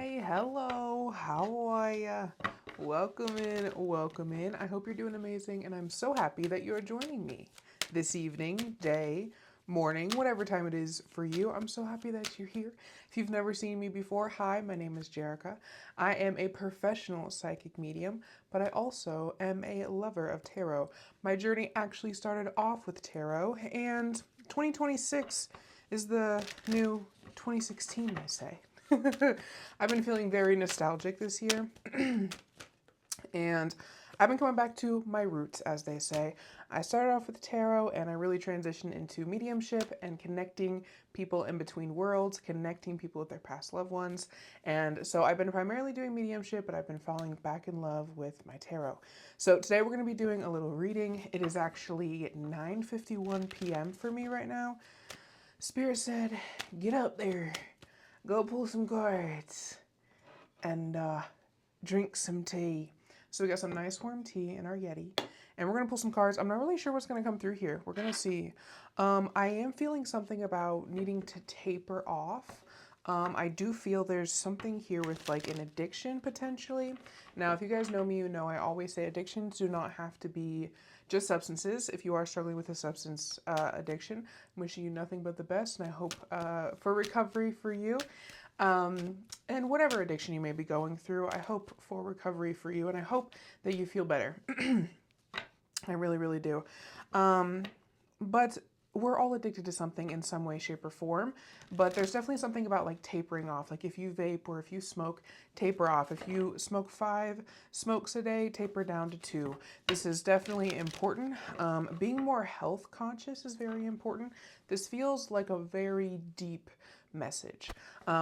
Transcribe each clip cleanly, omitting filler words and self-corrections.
Hi, hello, how are ya? Welcome in, welcome in. I hope you're doing amazing, and I'm so happy that you're joining me this evening, day, morning, whatever time it is for you. I'm so happy that you're here. If you've never seen me before, hi, my name is Jerica. I am a professional psychic medium, but I also am a lover of tarot. My journey actually started off with tarot, and 2026 is the new 2016, they say. I've been feeling very nostalgic this year, and I've been coming back to my roots, as they say. I started off with tarot, and I really transitioned into mediumship and connecting people in between worlds, connecting people with their past loved ones. And so I've been primarily doing mediumship, but I've been falling back in love with my tarot. So today we're going to be doing a little reading. It is actually 9:51 p.m. for me right now. Spirit said, get up there. Go pull some cards and drink some tea. So we got some nice warm tea in our Yeti. And we're going to pull some cards. I'm not really sure what's going to come through here. We're going to see. I am feeling something about needing to taper off. I do feel there's something here with like an addiction potentially. Now, if you guys know me, you know I always say addictions do not have to be just substances. If you are struggling with a substance addiction, I'm wishing you nothing but the best, and I hope for recovery for you. And whatever addiction you may be going through, I hope for recovery for you, and I hope that you feel better. I really, really do. But we're all addicted to something in some way, shape, or form. But there's definitely something about like tapering off. Like if you vape or if you smoke, taper off. If you smoke 5 smokes a day, taper down to 2. This is definitely important. Being more health conscious is very important. This feels like a very deep message.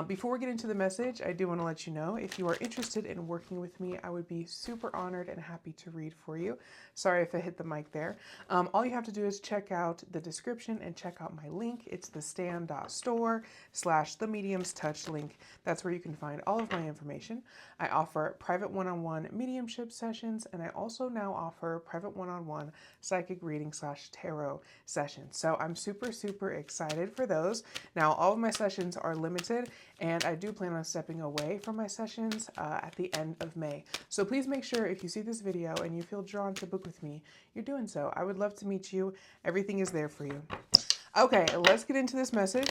Before we get into the message, I do want to let you know if you are interested in working with me, I would be super honored and happy to read for you. Sorry if I hit the mic there. All you have to do is check out the description and check out my link. It's the stan.store /themediumstouch link. That's where you can find all of my information. I offer private one-on-one mediumship sessions, and I also now offer private one-on-one psychic reading /tarot sessions. So I'm super, super excited for those. Now, all of my sessions are limited, and I do plan on stepping away from my sessions at the end of May. So please make sure if you see this video and you feel drawn to book with me, you're doing so. I would love to meet you. Everything is there for you. Okay, let's get into this message.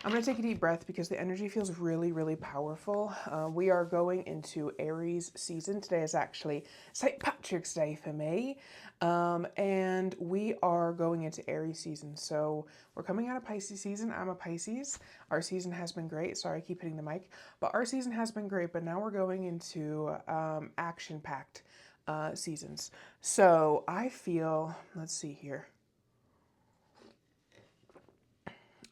I'm going to take a deep breath because the energy feels really, really powerful. We are going into Aries season. Today is actually St. Patrick's Day for me. And we are going into Aries season. So we're coming out of Pisces season. I'm a Pisces. Our season has been great. Sorry, I keep hitting the mic. But our season has been great. But now we're going into action-packed seasons. So I feel, let's see here.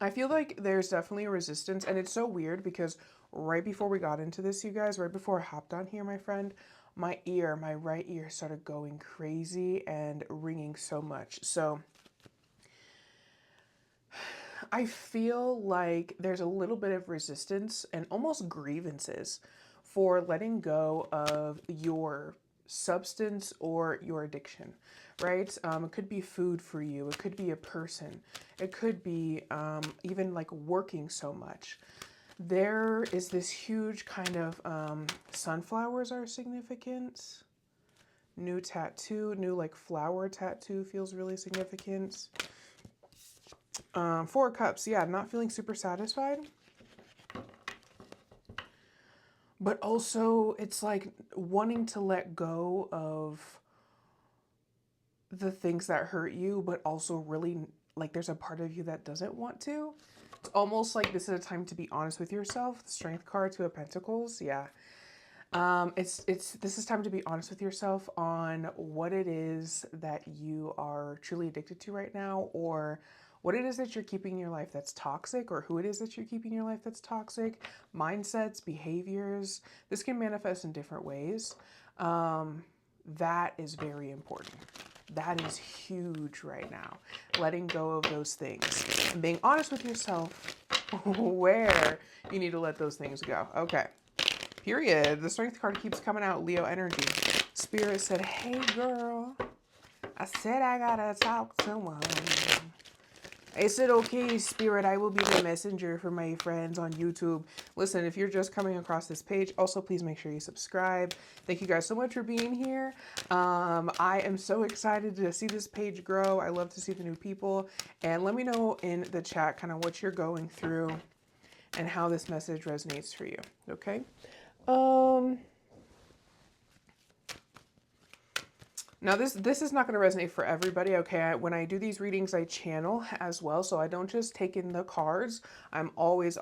I feel like there's definitely a resistance, and it's so weird because right before we got into this, you guys, right before I hopped on here, my friend, my right ear started going crazy and ringing so much. So I feel like there's a little bit of resistance and almost grievances for letting go of your substance or your addiction, right? It could be food for you. It could be a person. It could be even like working so much. There is this huge kind of sunflowers are significant. New tattoo, new like flower tattoo feels really significant. 4 cups, yeah, not feeling super satisfied. But also, it's like wanting to let go of the things that hurt you, but also really, like, there's a part of you that doesn't want to. It's almost like this is a time to be honest with yourself. The Strength card, 2 of Pentacles, yeah. This is time to be honest with yourself on what it is that you are truly addicted to right now, or what it is that you're keeping in your life that's toxic, or who it is that you're keeping in your life that's toxic, mindsets, behaviors. This can manifest in different ways. That is very important. That is huge right now. Letting go of those things and being honest with yourself where you need to let those things go. Okay. Period. The Strength card keeps coming out, Leo energy. Spirit said, hey girl, I said I gotta talk to one. I said, okay, Spirit, I will be the messenger for my friends on YouTube. Listen, if you're just coming across this page, also please make sure you subscribe. Thank you guys so much for being here. I am so excited to see this page grow. I love to see the new people. And let me know in the chat kind of what you're going through and how this message resonates for you, okay? Now this is not going to resonate for everybody, okay? When I do these readings, I channel as well, so I don't just take in the cards. I'm always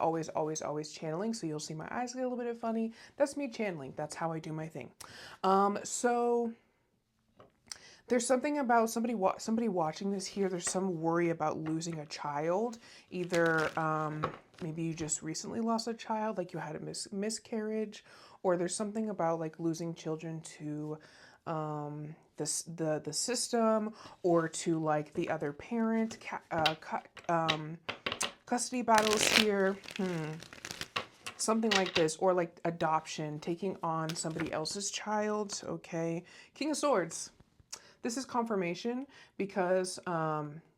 channeling, so you'll see my eyes get a little bit funny. That's me channeling. That's how I do my thing. So there's something about somebody watching this here. There's some worry about losing a child. Either maybe you just recently lost a child, like you had a miscarriage, or there's something about like losing children to the system, or to like the other parent, custody battles here, something like this, or like adoption, taking on somebody else's child. Okay, King of Swords. This is confirmation because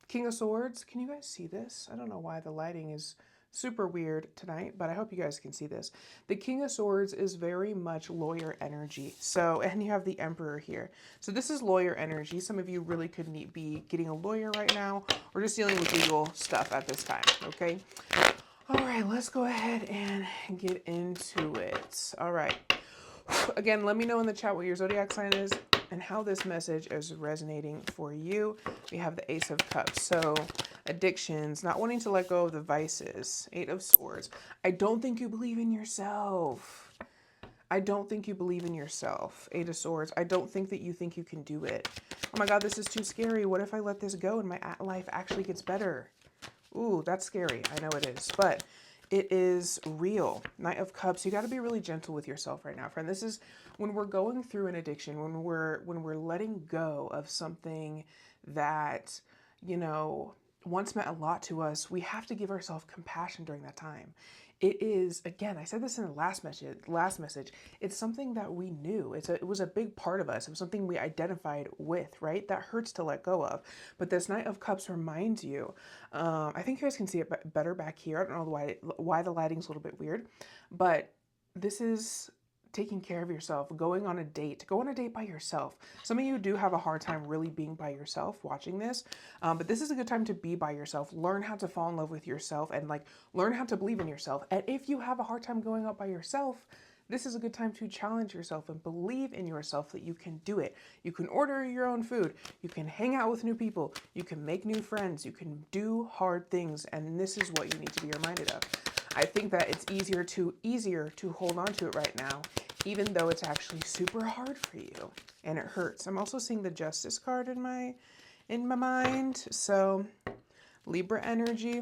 King of Swords, can you guys see this? I don't know why the lighting is super weird tonight, but I hope you guys can see this. The King of Swords is very much lawyer energy. So, and you have the Emperor here. So this is lawyer energy. Some of you really could be getting a lawyer right now, or just dealing with legal stuff at this time, okay? All right, let's go ahead and get into it. All right. Again, let me know in the chat what your zodiac sign is and how this message is resonating for you. We have the Ace of Cups. So addictions, not wanting to let go of the vices. Eight of Swords. I don't think you believe in yourself. I don't think you believe in yourself. Eight of Swords. I don't think that you think you can do it. Oh my God, this is too scary. What if I let this go and my life actually gets better? Ooh, that's scary. I know it is, but it is real. Knight of Cups. You got to be really gentle with yourself right now, friend. This is when we're going through an addiction, when we're letting go of something that, you know, once meant a lot to us. We have to give ourselves compassion during that time. It is, again, I said this in the last message. It's something that we knew. It was a big part of us. It was something we identified with, right? That hurts to let go of. But this Knight of Cups reminds you. I think you guys can see it better back here. I don't know why the lighting's a little bit weird, but this is taking care of yourself, going on a date. Go on a date by yourself. Some of you do have a hard time really being by yourself watching this, but this is a good time to be by yourself. Learn how to fall in love with yourself and like learn how to believe in yourself. And if you have a hard time going out by yourself, this is a good time to challenge yourself and believe in yourself that you can do it. You can order your own food. You can hang out with new people. You can make new friends. You can do hard things. And this is what you need to be reminded of. I think that it's easier to hold on to it right now, even though it's actually super hard for you and it hurts. I'm also seeing the Justice card in my mind. So Libra energy.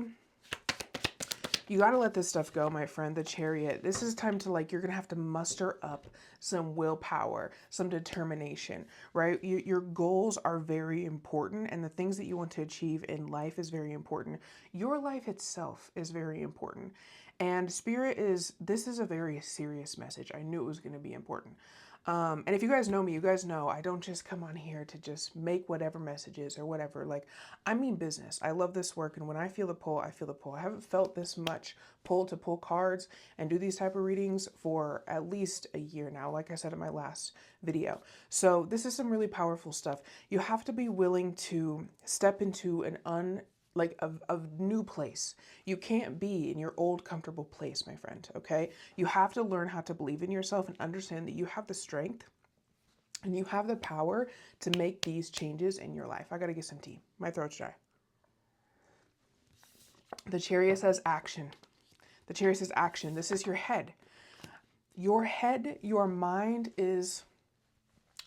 You got to let this stuff go, my friend. The Chariot. This is time to you're going to have to muster up some willpower, some determination, right? Your goals are very important, and the things that you want to achieve in life is very important. Your life itself is very important. And this is a very serious message. I knew it was going to be important. And if you guys know me, you guys know I don't just come on here to just make whatever messages or whatever. I mean business. I love this work, and when I feel the pull, I feel the pull. I haven't felt this much pull to pull cards and do these type of readings for at least a year now, like I said in my last video. So this is some really powerful stuff. You have to be willing to step into a new place. You can't be in your old comfortable place, my friend, okay? You have to learn how to believe in yourself and understand that you have the strength and you have the power to make these changes in your life. I gotta get some tea. My throat's dry. The Chariot says action. The Chariot says action. This is your head. Your head, your mind is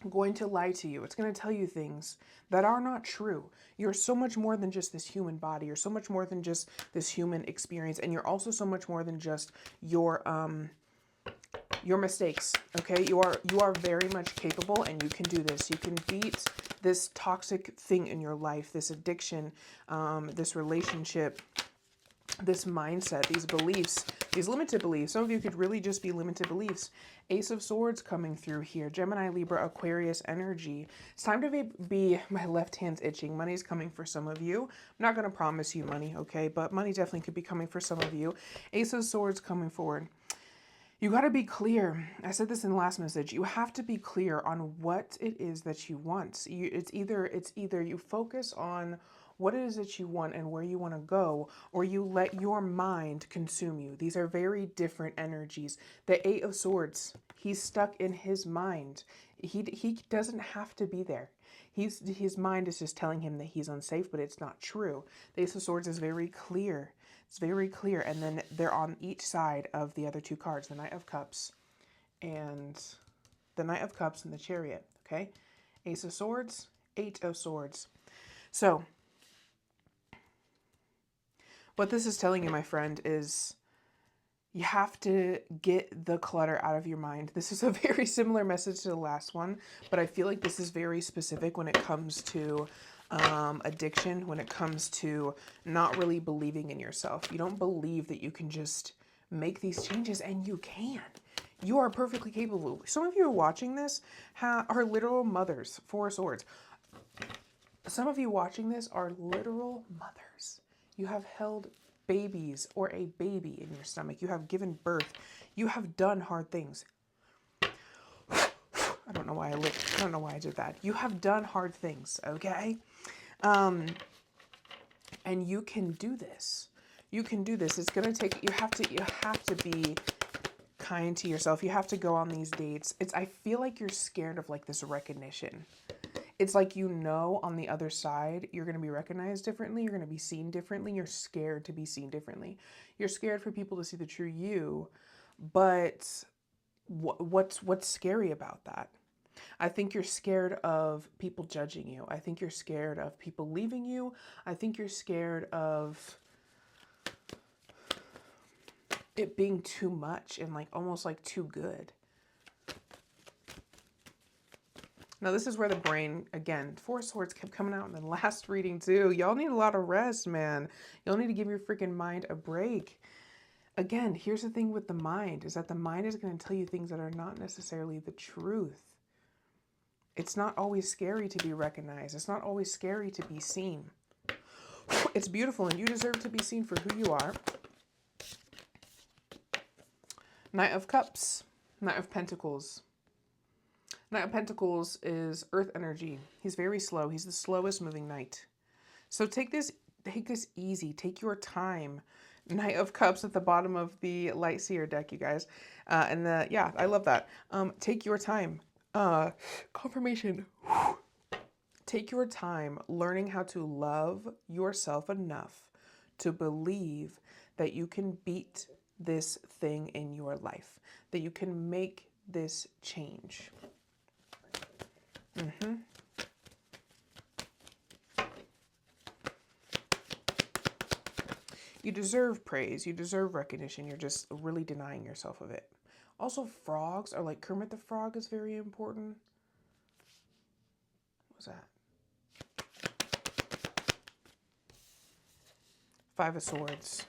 going to lie to you. It's going to tell you things that are not true. You're so much more than just this human body. You're so much more than just this human experience. And you're also so much more than just your mistakes. Okay. You are very much capable, and you can do this. You can beat this toxic thing in your life, this addiction, this relationship, this mindset, these beliefs, these limited beliefs. Some of you could really just be limited beliefs. Ace of Swords coming through here. Gemini, Libra, Aquarius energy. It's time to be my left hand's itching. Money's coming for some of you. I'm not going to promise you money, okay? But money definitely could be coming for some of you. Ace of Swords coming forward. You got to be clear. I said this in the last message. You have to be clear on what it is that you want. It's either you focus on what it is that you want and where you want to go, or you let your mind consume you. These are very different energies. The Eight of Swords, he's stuck in his mind. He doesn't have to be there. His mind is just telling him that he's unsafe, but it's not true. The Ace of Swords is very clear. It's very clear. And then they're on each side of the other two cards, the Knight of Cups and the Chariot, okay? Ace of Swords, Eight of Swords. So what this is telling you, my friend, is you have to get the clutter out of your mind. This is a very similar message to the last one, but I feel like this is very specific when it comes to addiction, when it comes to not really believing in yourself. You don't believe that you can just make these changes, and you can. You are perfectly capable. Some of you are watching this are literal mothers, Four of Swords. Some of you watching this are literal mothers. You have held babies or a baby in your stomach. You have given birth. You have done hard things. I don't know why I did that. You have done hard things, okay? And you can do this. You can do this. It's going to take, you have to be kind to yourself. You have to go on these dates. I feel like you're scared of like this recognition. It's like, on the other side, you're going to be recognized differently. You're going to be seen differently. You're scared to be seen differently. You're scared for people to see the true you. But what's scary about that? I think you're scared of people judging you. I think you're scared of people leaving you. I think you're scared of it being too much and like almost like too good. Now this is where the brain, again, Four of Swords kept coming out in the last reading too. Y'all need a lot of rest, man. Y'all need to give your freaking mind a break. Again, here's the thing with the mind, is that the mind is going to tell you things that are not necessarily the truth. It's not always scary to be recognized. It's not always scary to be seen. It's beautiful, and you deserve to be seen for who you are. Knight of Cups, Knight of Pentacles. Knight of Pentacles is earth energy. He's very slow. He's the slowest moving knight. So take this easy. Take your time. Knight of Cups at the bottom of the Light Seer deck, you guys. Yeah, I love that. Take your time. Confirmation. Take your time learning how to love yourself enough to believe that you can beat this thing in your life, that you can make this change. You deserve praise. You deserve recognition. You're just really denying yourself of it. Also, frogs are like Kermit the Frog is very important. What was that? Five of Swords.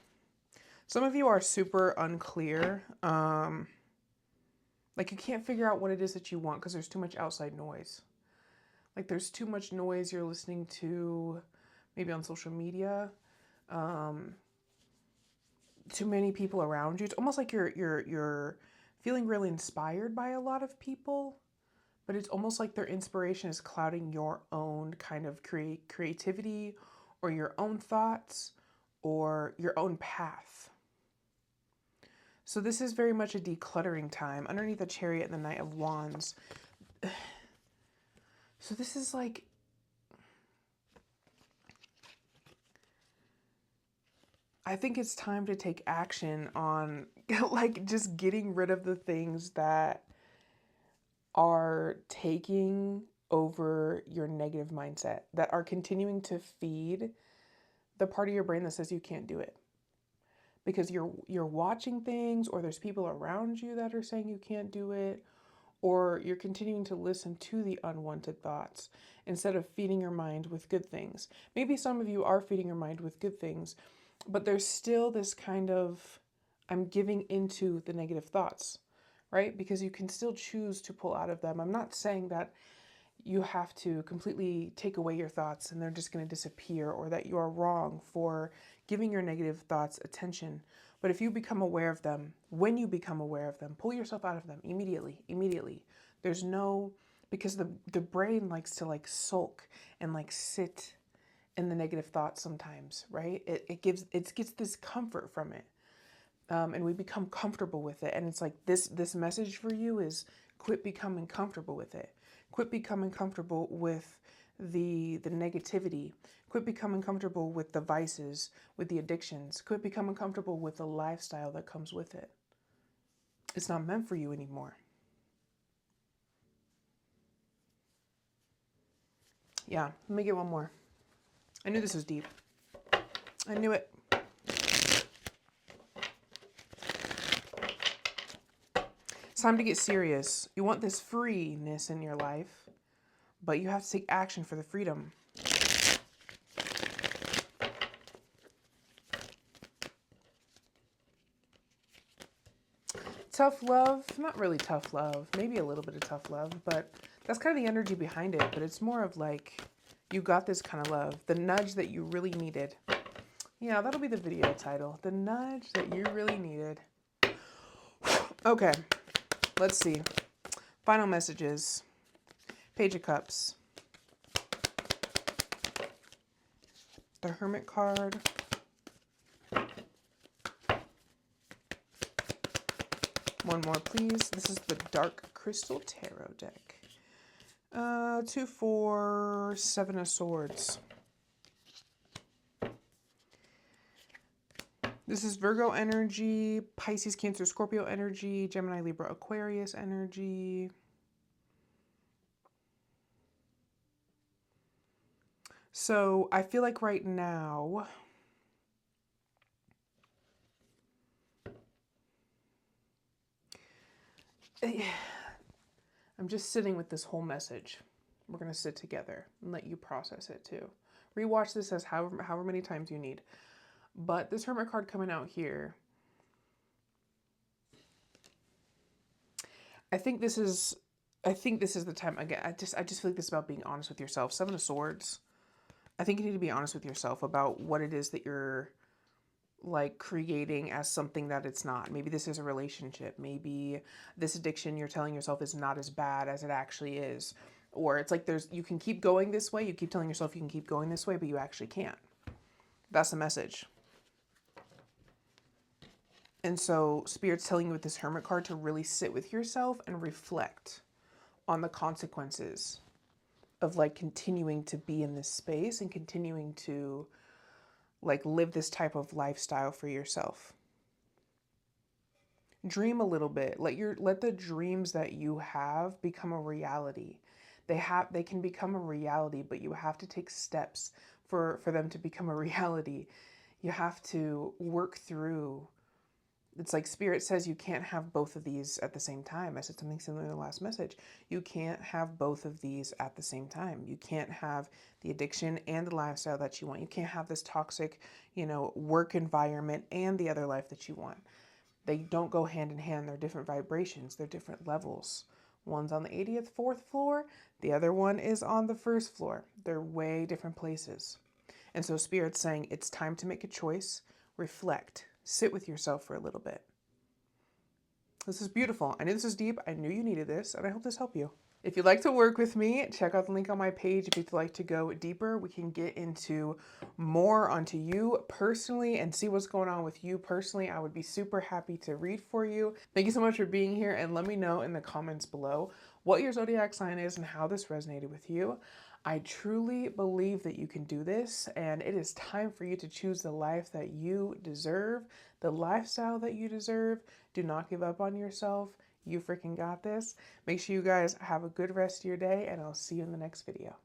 Some of you are super unclear. Like you can't figure out what it is that you want because there's too much outside noise. Like there's too much noise you're listening to, maybe on social media. Too many people around you. It's almost like you're feeling really inspired by a lot of people, but it's almost like their inspiration is clouding your own kind of creativity or your own thoughts or your own path. So this is very much a decluttering time. Underneath the Chariot and the Knight of Wands. So this is like, I think it's time to take action on like just getting rid of the things that are taking over your negative mindset, that are continuing to feed the part of your brain that says you can't do it. Because you're watching things, or there's people around you that are saying you can't do it, or you're continuing to listen to the unwanted thoughts instead of feeding your mind with good things. Maybe some of you are feeding your mind with good things, but there's still this kind of, I'm giving into the negative thoughts, right? Because you can still choose to pull out of them. I'm not saying that you have to completely take away your thoughts and they're just going to disappear, or that you are wrong for giving your negative thoughts attention. But if you become aware of them, when you become aware of them, pull yourself out of them immediately. There's no, because the brain likes to like sulk and like sit in the negative thoughts sometimes, right? It gets this comfort from it. And we become comfortable with it. And it's like this message for you is quit becoming comfortable with it. Quit becoming comfortable with the negativity. Quit becoming comfortable with the vices, with the addictions. Quit becoming comfortable with the lifestyle that comes with it. It's not meant for you anymore. Yeah, let me get one more. I knew this was deep. I knew it. It's time to get serious. You want this freeness in your life, but you have to take action for the freedom. Tough love, not really tough love, maybe a little bit of tough love, but that's kind of the energy behind it. But it's more of like, you got this kind of love, the nudge that you really needed. Yeah, that'll be the video title, the nudge that you really needed. Okay, let's see. Final messages. Page of Cups. The Hermit card. One more, please. This is the Dark Crystal Tarot deck. 2, 4, 7 of Swords. This is Virgo energy, Pisces, Cancer, Scorpio energy, Gemini, Libra, Aquarius energy. So I feel like right now, I'm just sitting with this whole message. We're going to sit together and let you process it too. Rewatch this as however many times you need. But this Hermit card coming out here, I think this is the time. Again, I just feel like this is about being honest with yourself. 7 of Swords. I think you need to be honest with yourself about what it is that you're like creating as something that it's not. Maybe this is a relationship. Maybe this addiction you're telling yourself is not as bad as it actually is. Or it's like you can keep going this way. You keep telling yourself you can keep going this way, but you actually can't. That's the message. And so Spirit's telling you with this Hermit card to really sit with yourself and reflect on the consequences of like continuing to be in this space and continuing to like live this type of lifestyle for yourself. Dream a little bit. Let the dreams that you have become a reality. They can become a reality, but you have to take steps for them to become a reality. You have to work through. It's like Spirit says you can't have both of these at the same time. I said something similar in the last message. You can't have both of these at the same time. You can't have the addiction and the lifestyle that you want. You can't have this toxic, work environment and the other life that you want. They don't go hand in hand. They're different vibrations. They're different levels. One's on the 84th floor. The other one is on the first floor. They're way different places. And so Spirit's saying it's time to make a choice, reflect, sit with yourself for a little bit. This is beautiful. I knew this was deep. I knew you needed this, and I hope this helped you. If you'd like to work with me, check out the link on my page. If you'd like to go deeper, we can get into more onto you personally and see what's going on with you personally. I would be super happy to read for you. Thank you so much for being here, and let me know in the comments below what your zodiac sign is and how this resonated with you. I truly believe that you can do this, and it is time for you to choose the life that you deserve, the lifestyle that you deserve. Do not give up on yourself. You freaking got this. Make sure you guys have a good rest of your day, and I'll see you in the next video.